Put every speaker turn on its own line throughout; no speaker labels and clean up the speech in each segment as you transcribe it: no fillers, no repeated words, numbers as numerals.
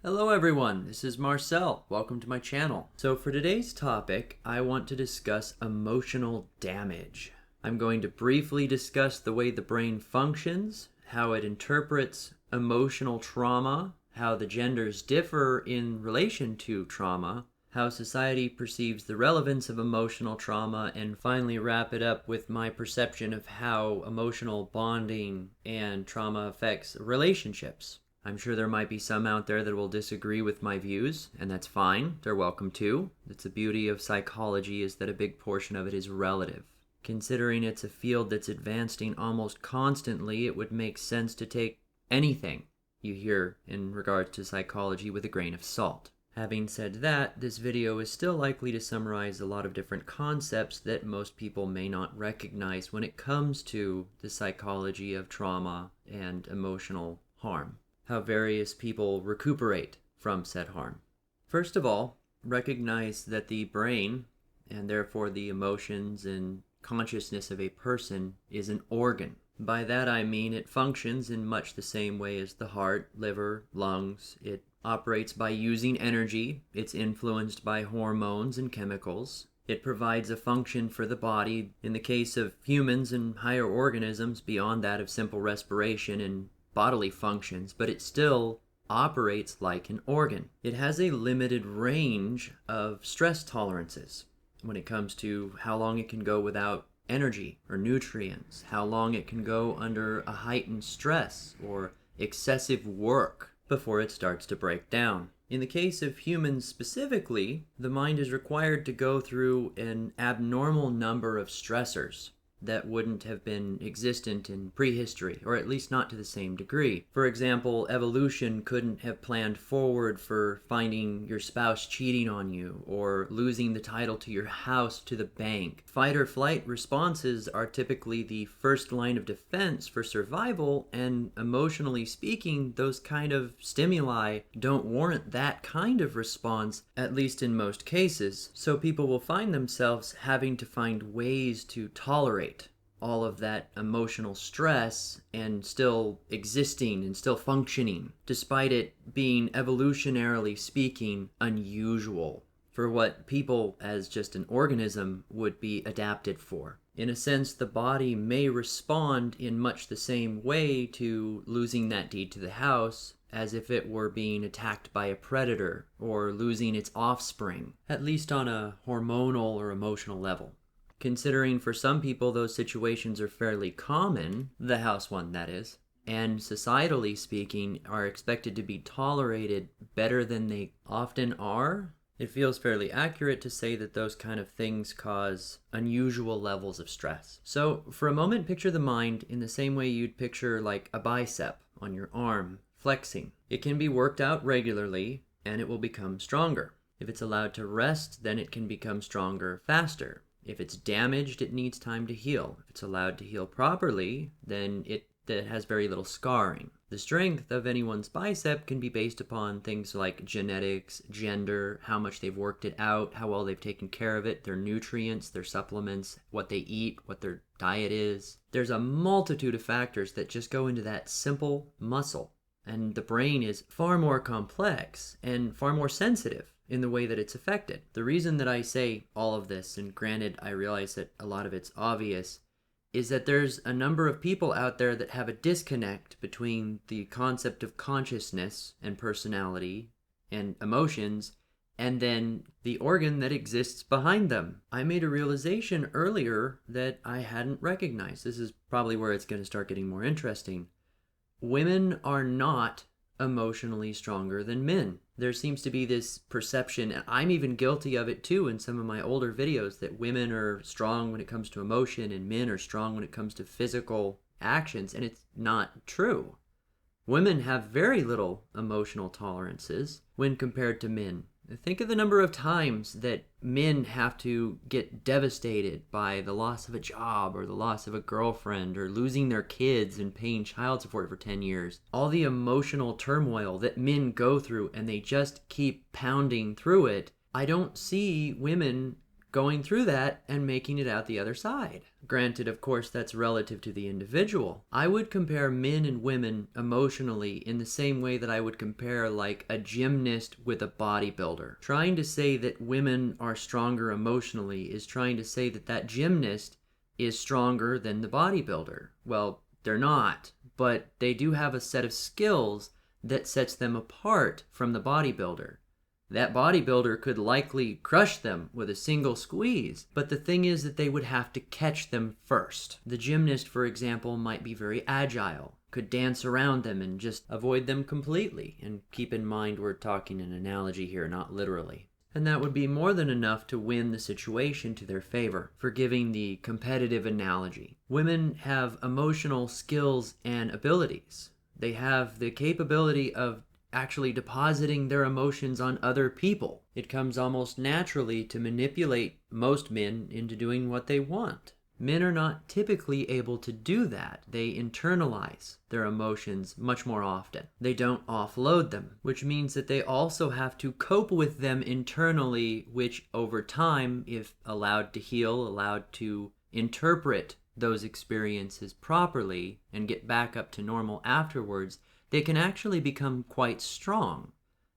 Hello everyone, this is Marcel. Welcome to my channel. So for today's topic, I want to discuss emotional damage. I'm going to briefly discuss the way the brain functions, how it interprets emotional trauma, how the genders differ in relation to trauma, how society perceives the relevance of emotional trauma, and finally wrap it up with my perception of how emotional bonding and trauma affects relationships. I'm sure there might be some out there that will disagree with my views, and that's fine. They're welcome to. It's the beauty of psychology is that a big portion of it is relative. Considering it's a field that's advancing almost constantly, it would make sense to take anything you hear in regards to psychology with a grain of salt. Having said that, this video is still likely to summarize a lot of different concepts that most people may not recognize when it comes to the psychology of trauma and emotional harm. How various people recuperate from said harm. First of all, recognize that the brain, and therefore the emotions and consciousness of a person, is an organ. By that I mean it functions in much the same way as the heart, liver, lungs. It operates by using energy. It's influenced by hormones and chemicals. It provides a function for the body. In the case of humans and higher organisms, beyond that of simple respiration and bodily functions, but it still operates like an organ. It has a limited range of stress tolerances when it comes to how long it can go without energy or nutrients, how long it can go under a heightened stress or excessive work before it starts to break down. In the case of humans specifically, the mind is required to go through an abnormal number of stressors that wouldn't have been existent in prehistory, or at least not to the same degree. For example, evolution couldn't have planned forward for finding your spouse cheating on you, or losing the title to your house to the bank. Fight or flight responses are typically the first line of defense for survival, and emotionally speaking, those kind of stimuli don't warrant that kind of response, at least in most cases. So people will find themselves having to find ways to tolerate all of that emotional stress and still existing and still functioning, despite it being evolutionarily speaking unusual for what people as just an organism would be adapted for. In a sense, the body may respond in much the same way to losing that deed to the house as if it were being attacked by a predator or losing its offspring, at least on a hormonal or emotional level. Considering for some people those situations are fairly common, the house one that is, and societally speaking are expected to be tolerated better than they often are, it feels fairly accurate to say that those kind of things cause unusual levels of stress. So for a moment, picture the mind in the same way you'd picture like a bicep on your arm flexing. It can be worked out regularly and it will become stronger. If it's allowed to rest, then it can become stronger faster. If it's damaged, it needs time to heal. If it's allowed to heal properly, then it has very little scarring. The strength of anyone's bicep can be based upon things like genetics, gender, how much they've worked it out, how well they've taken care of it, their nutrients, their supplements, what they eat, what their diet is. There's a multitude of factors that just go into that simple muscle. And the brain is far more complex and far more sensitive in the way that it's affected. The reason that I say all of this, and granted I realize that a lot of it's obvious, is that there's a number of people out there that have a disconnect between the concept of consciousness and personality and emotions and then the organ that exists behind them. I made a realization earlier that I hadn't recognized. This is probably where it's going to start getting more interesting. Women are not emotionally stronger than men. There seems to be this perception, and I'm even guilty of it too in some of my older videos, that women are strong when it comes to emotion and men are strong when it comes to physical actions, and it's not true. Women have very little emotional tolerances when compared to men. Think of the number of times that men have to get devastated by the loss of a job or the loss of a girlfriend or losing their kids and paying child support for 10 years. All the emotional turmoil that men go through and they just keep pounding through it. I don't see women going through that and making it out the other side. Granted, of course, that's relative to the individual. I would compare men and women emotionally in the same way that I would compare like a gymnast with a bodybuilder. Trying to say that women are stronger emotionally is trying to say that that gymnast is stronger than the bodybuilder. Well, they're not, but they do have a set of skills that sets them apart from the bodybuilder. That bodybuilder could likely crush them with a single squeeze, but the thing is that they would have to catch them first. The gymnast, for example, might be very agile, could dance around them and just avoid them completely. And keep in mind, we're talking an analogy here, not literally. And that would be more than enough to win the situation to their favor, forgiving the competitive analogy. Women have emotional skills and abilities. They have the capability of actually depositing their emotions on other people. It comes almost naturally to manipulate most men into doing what they want. Men are not typically able to do that. They internalize their emotions much more often. They don't offload them, which means that they also have to cope with them internally, which over time, if allowed to heal, allowed to interpret those experiences properly and get back up to normal afterwards, they can actually become quite strong.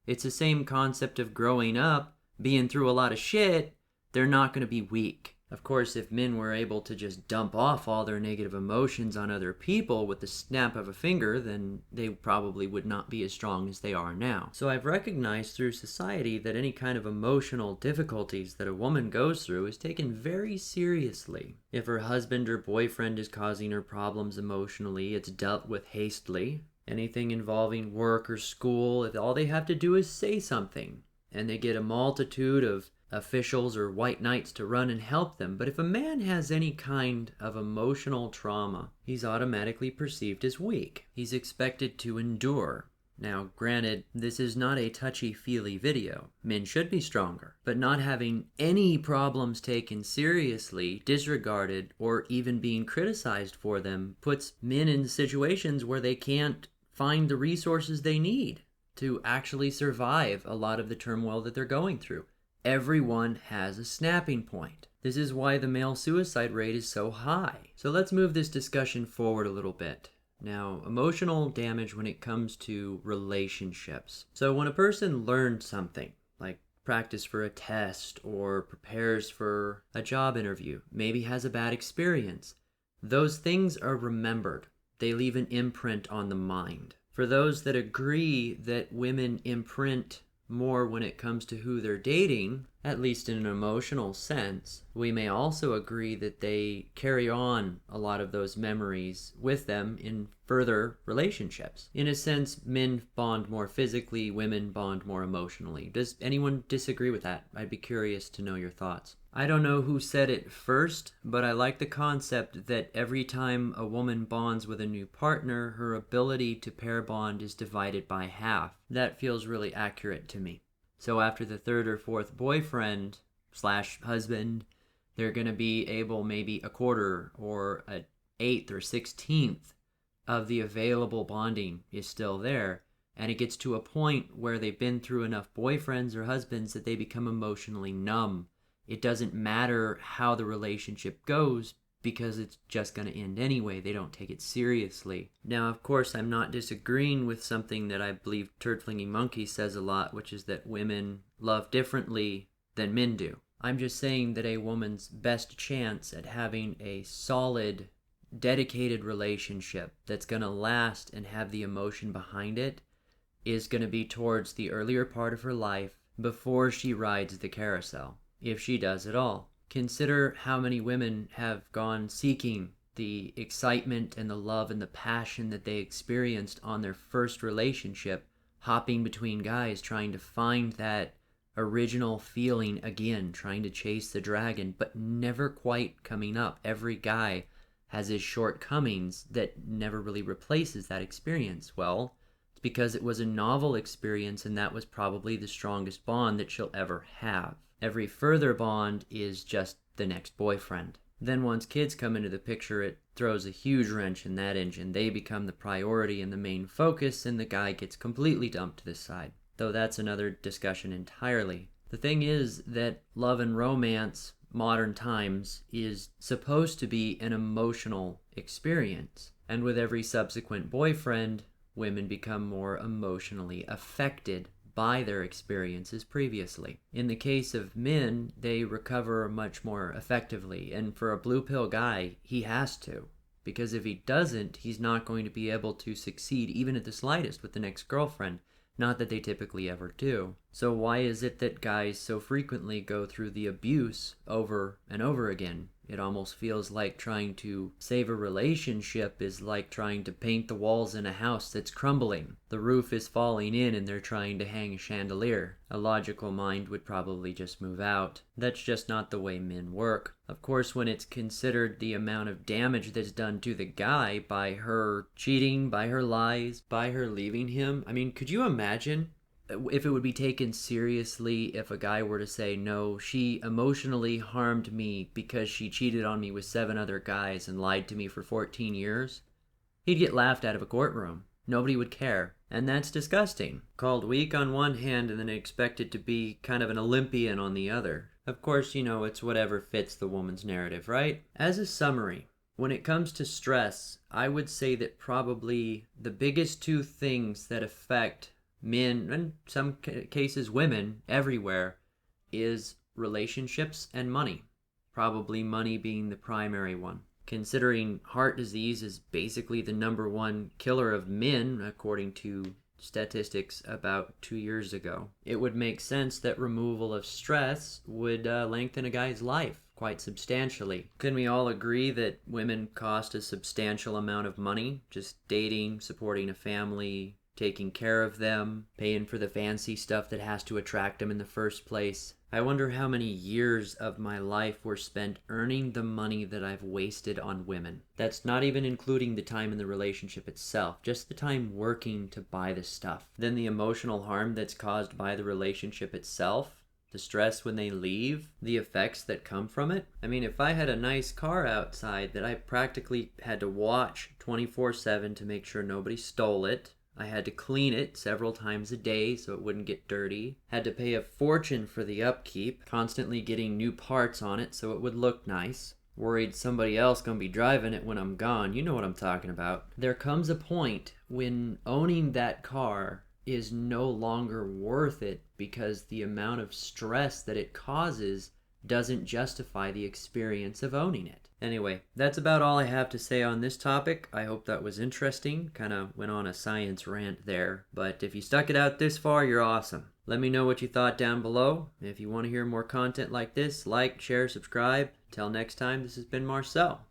It's the same concept of growing up, being through a lot of shit. They're not going to be weak. Of course, if men were able to just dump off all their negative emotions on other people with the snap of a finger, then they probably would not be as strong as they are now. So I've recognized through society that any kind of emotional difficulties that a woman goes through is taken very seriously. If her husband or boyfriend is causing her problems emotionally, it's dealt with hastily. Anything involving work or school, if all they have to do is say something, and they get a multitude of officials or white knights to run and help them. But if a man has any kind of emotional trauma, he's automatically perceived as weak. He's expected to endure. Now, granted, this is not a touchy-feely video. Men should be stronger. But not having any problems taken seriously, disregarded, or even being criticized for them puts men in situations where they can't find the resources they need to actually survive a lot of the turmoil that they're going through. Everyone has a snapping point. This is why the male suicide rate is so high. So let's move this discussion forward a little bit. Now, emotional damage when it comes to relationships. So when a person learns something, like practice for a test or prepares for a job interview, maybe has a bad experience, those things are remembered. They leave an imprint on the mind. For those that agree that women imprint more when it comes to who they're dating, at least in an emotional sense, we may also agree that they carry on a lot of those memories with them in further relationships. In a sense, men bond more physically, women bond more emotionally. Does anyone disagree with that? I'd be curious to know your thoughts. I don't know who said it first, but I like the concept that every time a woman bonds with a new partner, her ability to pair bond is divided by half. That feels really accurate to me. So after the third or fourth boyfriend / husband, they're going to be able maybe a quarter or an eighth or 16th of the available bonding is still there. And it gets to a point where they've been through enough boyfriends or husbands that they become emotionally numb. It doesn't matter how the relationship goes because it's just going to end anyway. They don't take it seriously. Now, of course, I'm not disagreeing with something that I believe Turd-Flinging Monkey says a lot, which is that women love differently than men do. I'm just saying that a woman's best chance at having a solid, dedicated relationship that's going to last and have the emotion behind it is going to be towards the earlier part of her life before she rides the carousel. If she does at all. Consider how many women have gone seeking the excitement and the love and the passion that they experienced on their first relationship, hopping between guys, trying to find that original feeling again, trying to chase the dragon, but never quite coming up. Every guy has his shortcomings that never really replaces that experience. Well, it's because it was a novel experience and that was probably the strongest bond that she'll ever have. Every further bond is just the next boyfriend. Then once kids come into the picture, it throws a huge wrench in that engine. They become the priority and the main focus, and the guy gets completely dumped to the side. Though that's another discussion entirely. The thing is that love and romance modern times is supposed to be an emotional experience. And with every subsequent boyfriend, women become more emotionally affected by their experiences previously. In the case of men, they recover much more effectively. And for a blue pill guy, he has to. Because if he doesn't, he's not going to be able to succeed even at the slightest with the next girlfriend. Not that they typically ever do. So why is it that guys so frequently go through the abuse over and over again? It almost feels like trying to save a relationship is like trying to paint the walls in a house that's crumbling. The roof is falling in and they're trying to hang a chandelier. A logical mind would probably just move out. That's just not the way men work. Of course, when it's considered the amount of damage that's done to the guy by her cheating, by her lies, by her leaving him, I mean, could you imagine if it would be taken seriously if a guy were to say, no, she emotionally harmed me because she cheated on me with 7 other guys and lied to me for 14 years? He'd get laughed out of a courtroom. Nobody would care. And that's disgusting. Called weak on one hand and then expected to be kind of an Olympian on the other. Of course, it's whatever fits the woman's narrative, right? As a summary, when it comes to stress, I would say that probably the biggest 2 things that affect men, and some cases women, everywhere, is relationships and money. Probably money being the primary one. Considering heart disease is basically the #1 killer of men, according to statistics about 2 years ago, it would make sense that removal of stress would lengthen a guy's life quite substantially. Can we all agree that women cost a substantial amount of money? Just dating, supporting a family, taking care of them, paying for the fancy stuff that has to attract them in the first place. I wonder how many years of my life were spent earning the money that I've wasted on women. That's not even including the time in the relationship itself, just the time working to buy the stuff. Then the emotional harm that's caused by the relationship itself, the stress when they leave, the effects that come from it. I mean, if I had a nice car outside that I practically had to watch 24/7 to make sure nobody stole it, I had to clean it several times a day so it wouldn't get dirty. Had to pay a fortune for the upkeep, constantly getting new parts on it so it would look nice. Worried somebody else gonna be driving it when I'm gone. You know what I'm talking about. There comes a point when owning that car is no longer worth it because the amount of stress that it causes doesn't justify the experience of owning it. Anyway, that's about all I have to say on this topic. I hope that was interesting. Kind of went on a science rant there, but if you stuck it out this far, you're awesome. Let me know what you thought down below. If you want to hear more content like this, like, share, subscribe. Till next time, this has been Marcel.